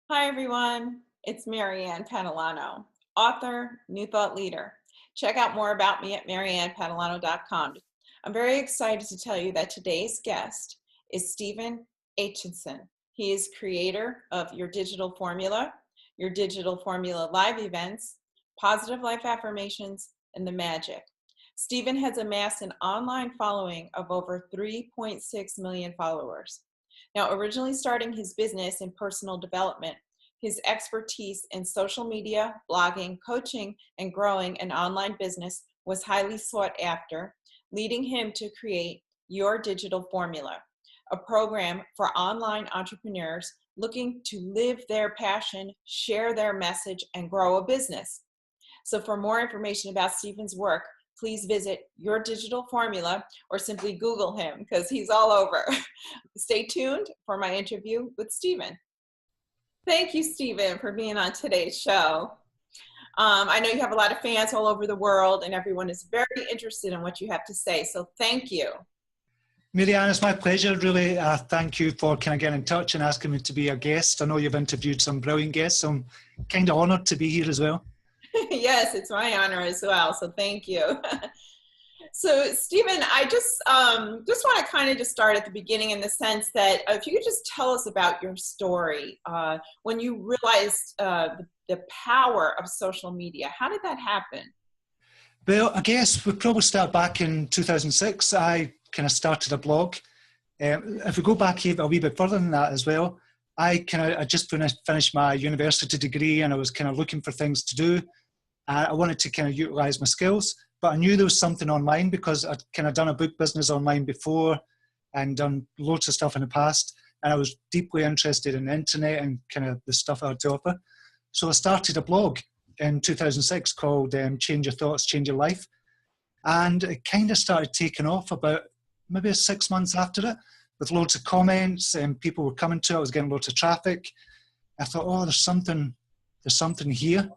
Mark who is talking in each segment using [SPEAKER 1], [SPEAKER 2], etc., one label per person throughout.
[SPEAKER 1] Hi, everyone. It's Maryann Patalano, author, New Thought Leader. Check out more about me at maryannpatalano.com. I'm very excited to tell you that today's guest is Stephen Aitchison. He is creator of Your Digital Formula live events, positive life affirmations, and the magic. Stephen has amassed an online following of over 3.6 million followers. Now, originally starting his business in personal development, his expertise in social media, blogging, coaching, and growing an online business was highly sought after, leading him to create Your Digital Formula, a program for online entrepreneurs looking to live their passion, share their message, and grow a business. So for more information about Stephen's work, please visit Your Digital Formula or simply Google him because he's all over. Stay tuned for my interview with Stephen. Thank you, Stephen, for being on today's show. I know you have a lot of fans all over the world and everyone is very interested in what you have to say. So thank you.
[SPEAKER 2] Maryann, it's my pleasure, really. Thank you for kind of getting in touch and asking me to be a guest. I know you've interviewed some brilliant guests, so I'm kind of honored to be here as well.
[SPEAKER 1] Yes, it's my honor as well. So thank you. So Stephen, I just want to kind of just start at the beginning in the sense that if you could just tell us about your story when you realized the power of social media. How did that happen?
[SPEAKER 2] Well, I guess we probably start back in 2006. I kind of started a blog. If we go back even a wee bit further than that as well, I just finished my university degree and I was kind of looking for things to do. I wanted to kind of utilize my skills, but I knew there was something online because I'd kind of done a book business online before and done loads of stuff in the past. And I was deeply interested in the internet and kind of the stuff I had to offer. So I started a blog in 2006 called Change Your Thoughts, Change Your Life. And it kind of started taking off about maybe 6 months after it with loads of comments and people were coming to it. I was getting loads of traffic. I thought, oh, there's something here.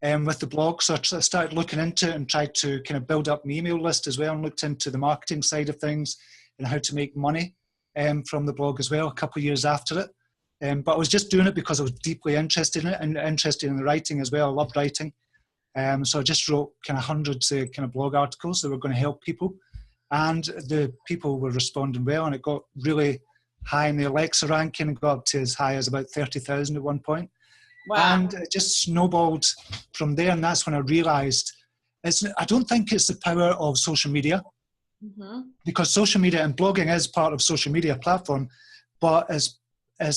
[SPEAKER 2] With the blog. So I started looking into it and tried to kind of build up my email list as well and looked into the marketing side of things and how to make money from the blog as well a couple of years after it. But I was just doing it because I was deeply interested in it and interested in the writing as well. I loved writing. So I just wrote kind of hundreds of kind of blog articles that were going to help people. And the people were responding well and it got really high in the Alexa ranking and got up to as high as about 30,000 at one point.
[SPEAKER 1] Wow.
[SPEAKER 2] And it just snowballed from there. And that's when I realized I don't think it's the power of social media because social media and blogging is part of social media platform, but as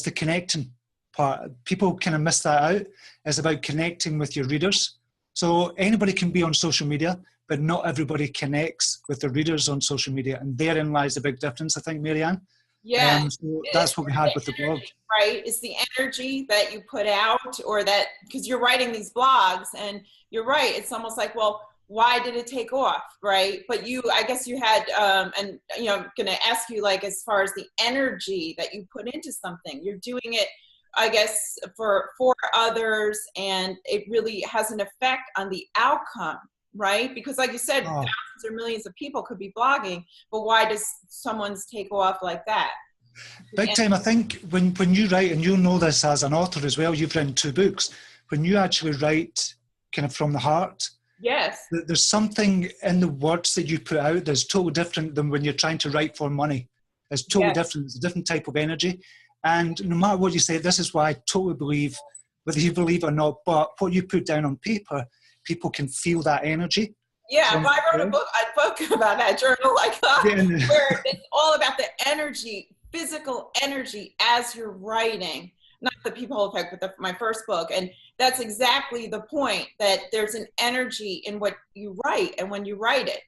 [SPEAKER 2] the connecting part, people kind of miss that out. It's about connecting with your readers. So anybody can be on social media, but not everybody connects with their readers on social media. And therein lies the big difference, I think, Maryann.
[SPEAKER 1] Yeah.
[SPEAKER 2] So that's what we had with the blog.
[SPEAKER 1] Right? It's the energy that you put out or that, because you're writing these blogs and you're right. It's almost like, well, why did it take off? Right. But I guess you had, and I'm going to ask you like, as far as the energy that you put into something, you're doing it, I guess, for others. And it really has an effect on the outcome. Right? Because like you said, thousands or millions of people could be blogging, but why does someone's take off like that?
[SPEAKER 2] Big time. I think when you write, and you'll know this as an author as well, you've written 2 books, when you actually write kind of from the heart,
[SPEAKER 1] yes,
[SPEAKER 2] there's something in the words that you put out that's totally different than when you're trying to write for money. It's totally different. It's a different type of energy. And no matter what you say, this is why I totally believe, whether you believe it or not, but what you put down on paper, people can feel that energy.
[SPEAKER 1] Yeah, well, I wrote a book about that, journal like that, where it's all about the energy, physical energy as you're writing, not the people effect, but my first book. And that's exactly the point, that there's an energy in what you write and when you write it,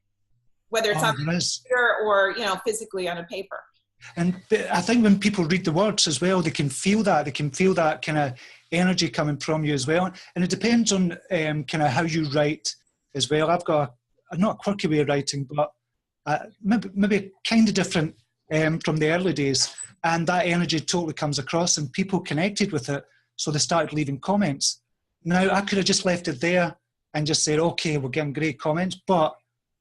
[SPEAKER 1] whether it's on the computer or, physically on a paper.
[SPEAKER 2] And I think when people read the words as well, they can feel that. They can feel that kind of energy coming from you as well. And it depends on kind of how you write as well. I've got not a quirky way of writing, but maybe kind of different from the early days. And that energy totally comes across and people connected with it. So they started leaving comments. Now, I could have just left it there and just said, okay, we're getting great comments. But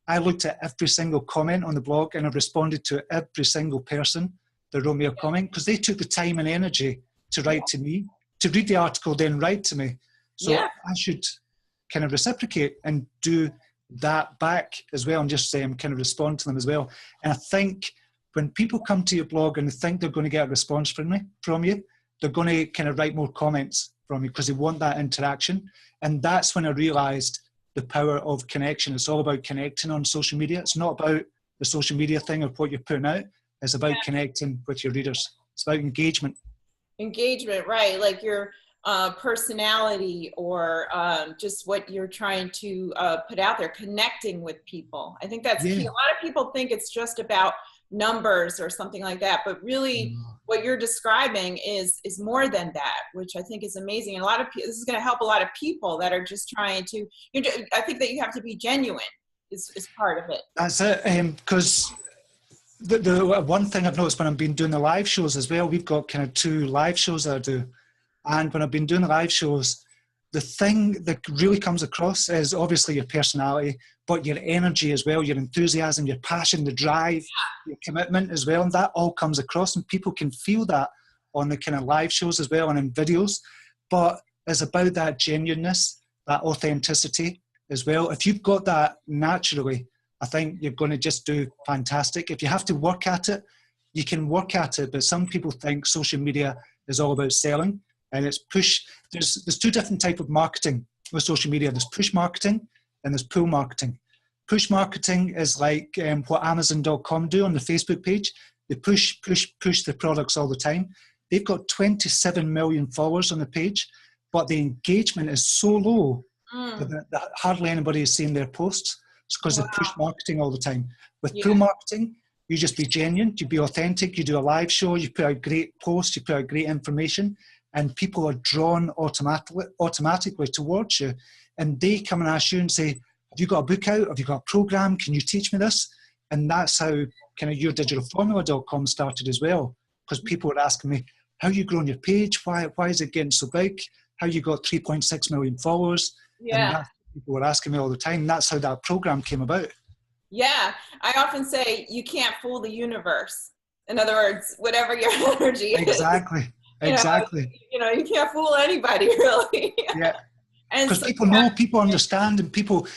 [SPEAKER 2] I looked at every single comment on the blog and I've responded to every single person that wrote me a comment because they took the time and energy to write to me. to read the article, then write to me. So
[SPEAKER 1] Yeah.
[SPEAKER 2] I should kind of reciprocate and do that back as well, and just say I'm kind of respond to them as well. And I think when people come to your blog and they think they're going to get a response from you, they're going to kind of write more comments from you because they want that interaction. And that's when I realized the power of connection. It's all about connecting on social media. It's not about the social media thing or what you're putting out. It's about connecting with your readers. It's about engagement.
[SPEAKER 1] Engagement, right? Like your personality, or just what you're trying to put out there, connecting with people. I think that's key. A lot of people think it's just about numbers or something like that, but really what you're describing is more than that, which I think is amazing. And a lot of this is going to help a lot of people that are just trying to, I think that you have to be genuine is part of it.
[SPEAKER 2] That's it, because the one thing I've noticed when I've been doing the live shows as well, we've got kind of 2 live shows that I do. And when I've been doing the live shows, the thing that really comes across is obviously your personality, but your energy as well, your enthusiasm, your passion, the drive, your commitment as well. And that all comes across, and people can feel that on the kind of live shows as well and in videos. But it's about that genuineness, that authenticity as well. If you've got that naturally, I think you're going to just do fantastic. If you have to work at it, you can work at it. But some people think social media is all about selling, and it's push. There's 2 different types of marketing with social media. There's push marketing and there's pull marketing. Push marketing is like what Amazon.com do on the Facebook page. They push the products all the time. They've got 27 million followers on the page, but the engagement is so low that hardly anybody is seeing their posts. It's because they push marketing all the time. With pull marketing, you just be genuine, you be authentic, you do a live show, you put out great posts, you put out great information, and people are drawn automatically towards you. And they come and ask you and say, have you got a book out? Have you got a program? Can you teach me this? And that's how kind of yourdigitalformula.com started as well. Because people were asking me, how you grown your page? Why is it getting so big? How you got 3.6 million followers?
[SPEAKER 1] Yeah.
[SPEAKER 2] And that's what people were asking me all the time. That's how that program came about.
[SPEAKER 1] Yeah. I often say you can't fool the universe. In other words, whatever your energy is.
[SPEAKER 2] Exactly. Exactly.
[SPEAKER 1] You can't fool anybody, really.
[SPEAKER 2] Yeah.
[SPEAKER 1] And
[SPEAKER 2] because
[SPEAKER 1] so,
[SPEAKER 2] people know, people understand, and people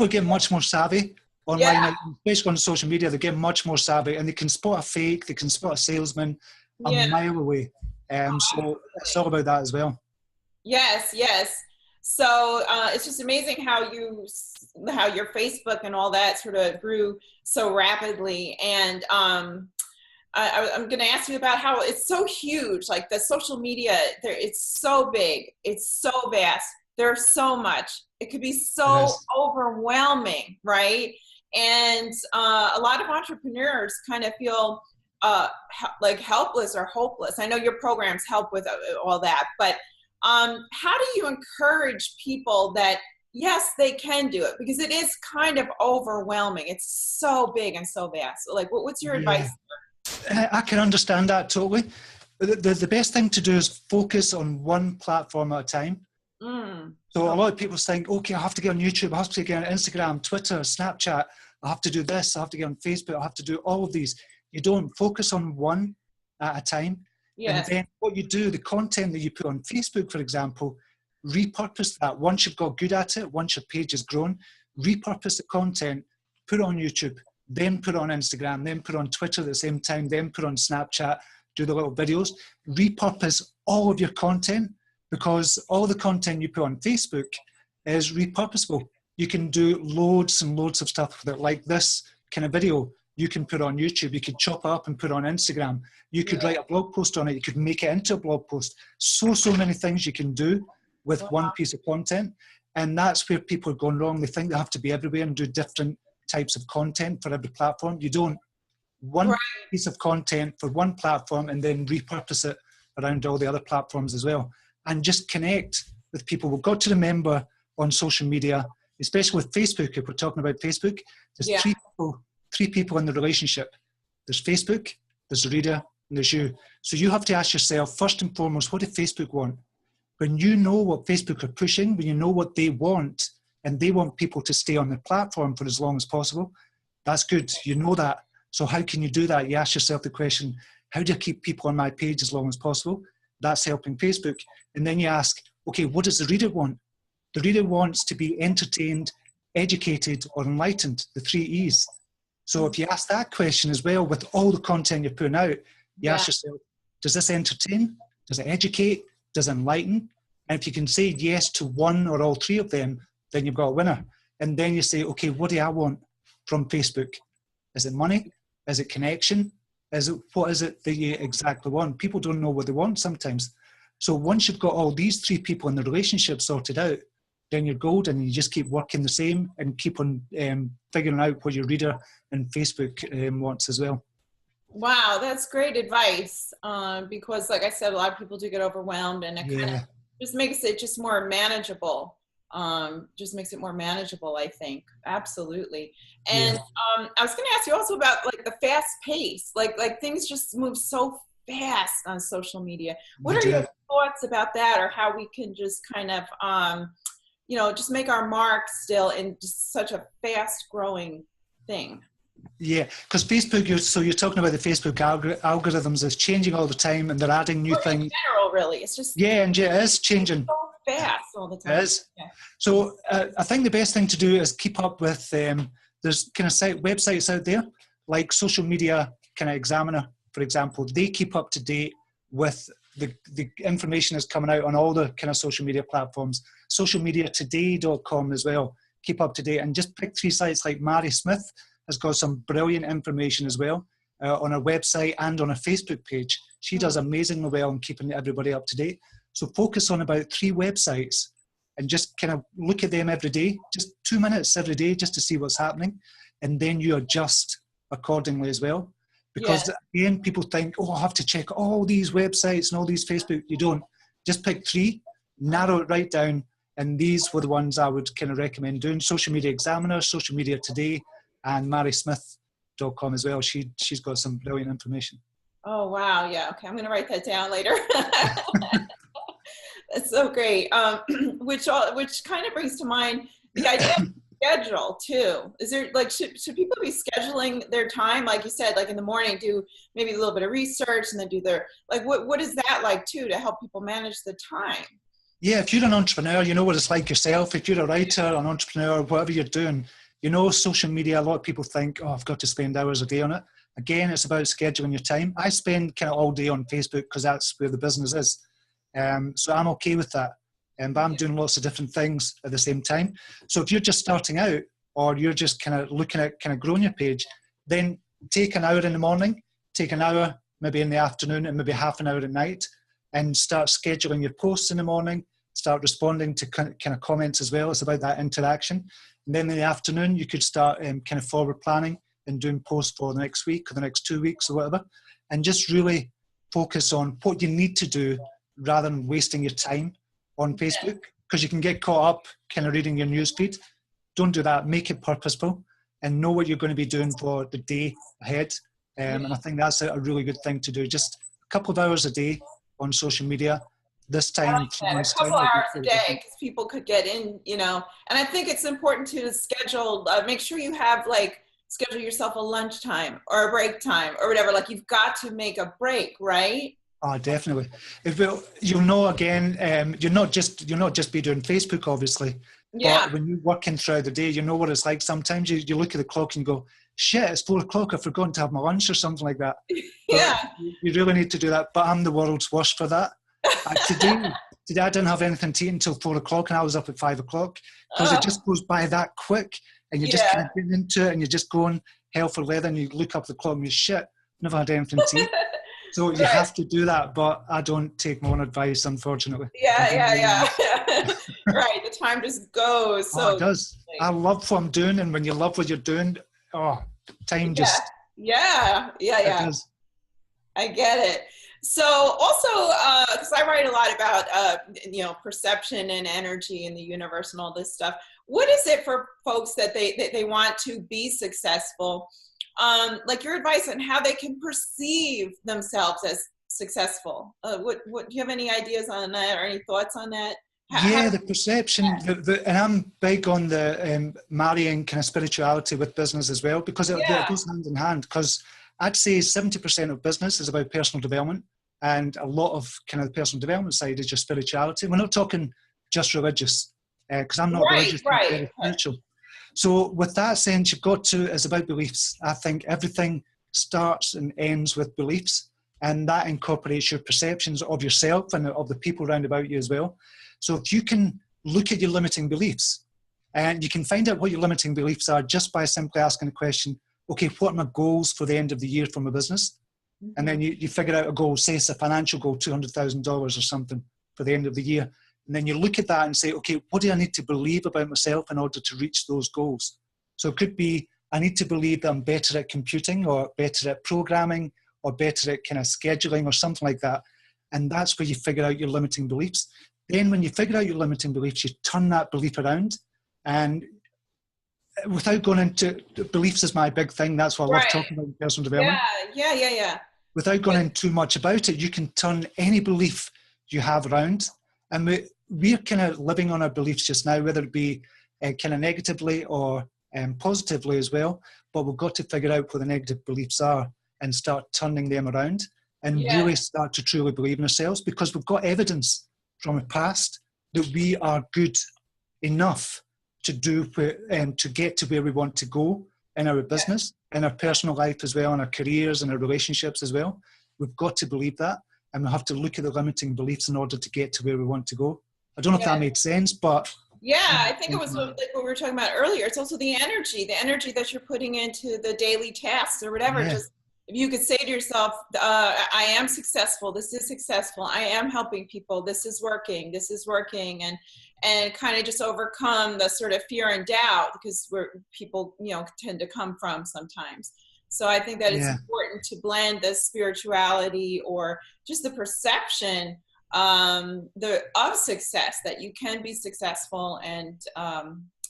[SPEAKER 2] get much more savvy online, especially on social media. They get much more savvy, and they can spot a fake, they can spot a salesman a mile away. So it's all about that as well. Yes.
[SPEAKER 1] So it's just amazing how your Facebook and all that sort of grew so rapidly. And I'm going to ask you about how it's so huge, like the social media. It's so big, it's so vast. There's so much. It could be so overwhelming, right? And a lot of entrepreneurs kind of feel like helpless or hopeless. I know your programs help with all that, but how do you encourage people that, yes, they can do it? Because it is kind of overwhelming. It's so big and so vast. So, like, what's your advice?
[SPEAKER 2] I can understand that totally. The best thing to do is focus on one platform at a time. So a lot of people think, okay, I have to get on YouTube, I have to get on Instagram, Twitter, Snapchat, I have to do this, I have to get on Facebook, I have to do all of these. You don't focus on one at a time. And then what you do, the content that you put on Facebook, for example, repurpose that. Once you've got good at it, once your page has grown, repurpose the content, put it on YouTube, then put it on Instagram, then put it on Twitter at the same time, then put it on Snapchat, do the little videos. Repurpose all of your content, because all the content you put on Facebook is repurposable. You can do loads and loads of stuff with it, like this kind of video. You can put on YouTube, you could chop it up and put it on Instagram. You could write a blog post on it, you could make it into a blog post. So many things you can do with one piece of content. And that's where people are going wrong. They think they have to be everywhere and do different types of content for every platform. You don't. One piece of content for one platform and then repurpose it around all the other platforms as well. And just connect with people. We've got to remember on social media, especially with Facebook, if we're talking about Facebook, there's three people in the relationship. There's Facebook, there's the reader, and there's you. So you have to ask yourself, first and foremost, what does Facebook want? When you know what Facebook are pushing, when you know what they want, and they want people to stay on the platform for as long as possible, that's good. You know that. So how can you do that? You ask yourself the question, how do I keep people on my page as long as possible? That's helping Facebook. And then you ask, okay, what does the reader want? The reader wants to be entertained, educated, or enlightened, the 3 E's. So if you ask that question as well, with all the content you're putting out, you ask yourself, does this entertain? Does it educate? Does it enlighten? And if you can say yes to one or all 3 of them, then you've got a winner. And then you say, okay, what do I want from Facebook? Is it money? Is it connection? What is it that you exactly want? People don't know what they want sometimes. So once you've got all these 3 people in the relationship sorted out, then you're golden, and you just keep working the same and keep on figuring out what your reader and Facebook wants as well.
[SPEAKER 1] Wow, that's great advice. Because like I said, a lot of people do get overwhelmed, and it kind of just makes it just more manageable. Just makes it more manageable, I think. Absolutely. And I was going to ask you also about like the fast pace, like things just move so fast on social media. What are your thoughts about that, or how we can just kind of, just make our mark still in just such a fast growing thing?
[SPEAKER 2] Yeah, because Facebook, you're talking about the Facebook algorithms is changing all the time, and they're adding new things.
[SPEAKER 1] In general, really, it's just
[SPEAKER 2] it is changing
[SPEAKER 1] so fast all the time.
[SPEAKER 2] It is. Yeah. So I think the best thing to do is keep up with. There's kind of websites out there like Social Media kind of Examiner, for example. They keep up to date with the information that's coming out on all the kind of social media platforms. Socialmediatoday.com as well. Keep up to date, and just pick 3 sites like Mary Smith has got some brilliant information as well on her website and on her Facebook page. She does amazingly well in keeping everybody up to date. So focus on about 3 websites and just kind of look at them every day, just 2 minutes every day just to see what's happening. And then you adjust accordingly as well. Because again, people think, oh, I have to check all these websites and all these Facebook. You don't. Just pick 3, narrow it right down. And these were the ones I would kind of recommend doing. Social Media Examiner, Social Media Today, and marysmith.com as well. She's got some brilliant information.
[SPEAKER 1] Oh, wow. Yeah. Okay. I'm going to write that down later. That's so great. Which kind of brings to mind the idea of schedule too. Is there like, should people be scheduling their time? Like you said, like in the morning, do maybe a little bit of research and then do their, like, what is that like too, to help people manage the time?
[SPEAKER 2] Yeah. If you're an entrepreneur, you know what it's like yourself. If you're a writer, an entrepreneur, whatever you're doing, social media, a lot of people think, oh, I've got to spend hours a day on it. Again, it's about scheduling your time. I spend kind of all day on Facebook because that's where the business is. So I'm okay with that. But I'm doing lots of different things at the same time. So if you're just starting out, or you're just kind of looking at kind of growing your page, then take an hour in the morning, take an hour maybe in the afternoon, and maybe half an hour at night, and start scheduling your posts in the morning, start responding to kind of comments as well. It's about that interaction. And then in the afternoon, you could start kind of forward planning and doing posts for the next week or the next 2 weeks or whatever, and just really focus on what you need to do rather than wasting your time on Facebook, because you can get caught up kind of reading your newsfeed. Don't do that. Make it purposeful and know what you're going to be doing for the day ahead. And I think that's a really good thing to do. Just a couple of hours a day on social media. This time,
[SPEAKER 1] a couple hours a day, because people could get in, and I think it's important to schedule, make sure you have schedule yourself a lunchtime or a break time or whatever. Like, you've got to make a break, right?
[SPEAKER 2] Oh, definitely. You'll know again, you're not just be doing Facebook, obviously.
[SPEAKER 1] Yeah.
[SPEAKER 2] But when you're working throughout the day, you know what it's like. Sometimes you look at the clock and go, shit, it's 4 o'clock. I've forgotten to have my lunch or something like that.
[SPEAKER 1] Yeah.
[SPEAKER 2] You really need to do that. But I'm the world's worst for that. Today I didn't have anything to eat until 4 o'clock, and I was up at 5 o'clock, because it just goes by that quick, and you just kind of get into it, and you're just going hell for leather, and you look up the clock and you shit, never had anything to eat. So you have to do that, but I don't take my own advice, unfortunately.
[SPEAKER 1] Yeah. Right, the time just goes. So
[SPEAKER 2] it does. I love what I'm doing, and when you love what you're doing, time just...
[SPEAKER 1] Yeah.
[SPEAKER 2] It does.
[SPEAKER 1] I get it. So also, because I write a lot about, perception and energy in the universe and all this stuff, what is it for folks that they want to be successful? Like your advice on how they can perceive themselves as successful. What do you have any ideas on that or any thoughts on that?
[SPEAKER 2] The perception, and I'm big on the marrying kind of spirituality with business as well, because it goes hand in hand. Because I'd say 70% of business is about personal development, and a lot of kind of the personal development side is your spirituality. We're not talking just religious, because I'm not religious, I'm very spiritual. So with that sense, you've got to, it's about beliefs. I think everything starts and ends with beliefs, and that incorporates your perceptions of yourself and of the people around about you as well. So if you can look at your limiting beliefs, and you can find out what your limiting beliefs are just by simply asking the question, okay, what are my goals for the end of the year for my business? Mm-hmm. And then you figure out a goal, say it's a financial goal, $200,000 or something for the end of the year. And then you look at that and say, okay, what do I need to believe about myself in order to reach those goals? So it could be, I need to believe that I'm better at computing or better at programming or better at kind of scheduling or something like that. And that's where you figure out your limiting beliefs. Then when you figure out your limiting beliefs, you turn that belief around. And without going into, beliefs is my big thing. That's what I love talking about in personal development.
[SPEAKER 1] Yeah.
[SPEAKER 2] Without going in too much about it, you can turn any belief you have around. And we're kind of living on our beliefs just now, whether it be kind of negatively or positively as well. But we've got to figure out what the negative beliefs are and start turning them around and really start to truly believe in ourselves, because we've got evidence from the past that we are good enough to do to get to where we want to go in our business, in our personal life as well, in our careers and our relationships as well. We've got to believe that, and we have to look at the limiting beliefs in order to get to where we want to go. I don't know if that made sense, but
[SPEAKER 1] I think it was like what we were talking about earlier. It's also the energy that you're putting into the daily tasks or whatever. Just if you could say to yourself, I am successful, this is successful, I am helping people, this is working, and kind of just overcome the sort of fear and doubt, because people tend to come from sometimes. So I think that it's important to blend the spirituality or just the perception of success, that you can be successful, and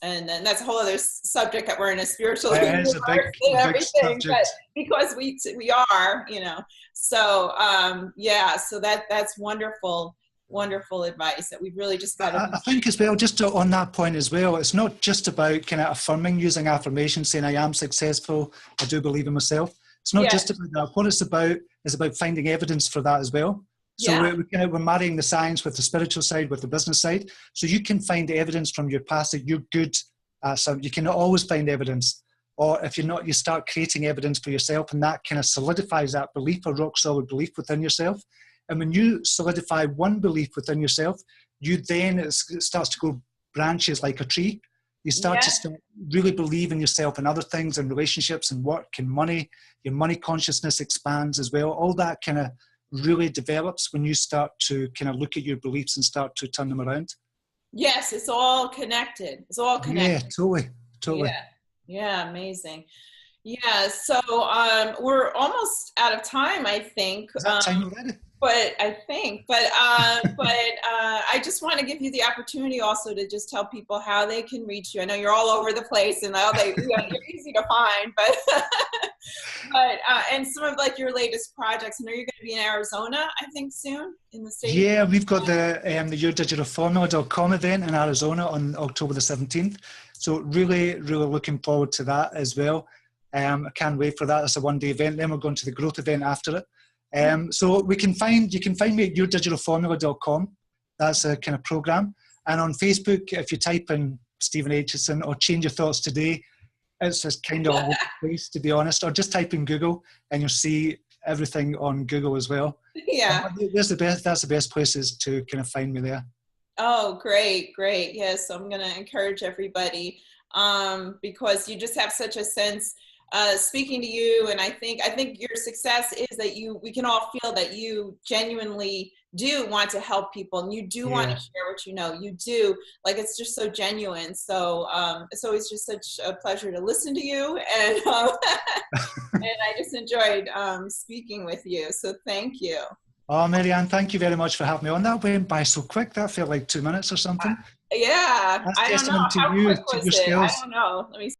[SPEAKER 1] then that's a whole other subject that we're in a spiritual universe and everything, but because we are, so so that's wonderful advice that we've really just got to.
[SPEAKER 2] I think as well, just on that point as well, it's not just about kind of affirming, using affirmations, saying I am successful, I do believe in myself. It's not just about that. What it's about is about finding evidence for that as well. So we're marrying the science with the spiritual side, with the business side. So you can find evidence from your past that you're good at something. You can always find evidence. Or if you're not, you start creating evidence for yourself, and that kind of solidifies that belief, a rock solid belief within yourself. And when you solidify one belief within yourself, it starts to grow branches like a tree. You start to really believe in yourself and other things, and relationships and work and money. Your money consciousness expands as well. All that kind of really develops when you start to kind of look at your beliefs and start to turn them around.
[SPEAKER 1] Yes, it's all connected.
[SPEAKER 2] Yeah, totally.
[SPEAKER 1] Yeah, amazing. Yeah, so we're almost out of time, I think.
[SPEAKER 2] Is that time already?
[SPEAKER 1] I just want to give you the opportunity also to just tell people how they can reach you. I know you're all over the place, and you're easy to find, but and some of like your latest projects. I know you're going to be in Arizona, I think, soon in the state.
[SPEAKER 2] Yeah, we've got the yourdigitalformula.com event in Arizona on October the 17th. So really, really looking forward to that as well. I can't wait for that. It's a one-day event. Then we're going to the growth event after it. So you can find me at yourdigitalformula.com. That's a kind of program. And on Facebook, if you type in Stephen Aitchison or Change Your Thoughts Today, it's just kind of all over the place, to be honest. Or just type in Google and you'll see everything on Google as well.
[SPEAKER 1] Yeah.
[SPEAKER 2] That's the best places to kind of find me there.
[SPEAKER 1] Oh, great. Yes, I'm going to encourage everybody because you just have such a sense speaking to you, and I think your success is that we can all feel that you genuinely do want to help people, and you do want to share what you know. You do, like, it's just so genuine. So it's always just such a pleasure to listen to you, and and I just enjoyed speaking with you. So thank you.
[SPEAKER 2] Oh, Maryann, thank you very much for having me on. That went by so quick. That felt like 2 minutes or something.
[SPEAKER 1] Yeah,
[SPEAKER 2] That's
[SPEAKER 1] I don't know.
[SPEAKER 2] testament to
[SPEAKER 1] How
[SPEAKER 2] you,
[SPEAKER 1] quick
[SPEAKER 2] to
[SPEAKER 1] was
[SPEAKER 2] your
[SPEAKER 1] it?
[SPEAKER 2] skills.
[SPEAKER 1] I don't know. Let me see.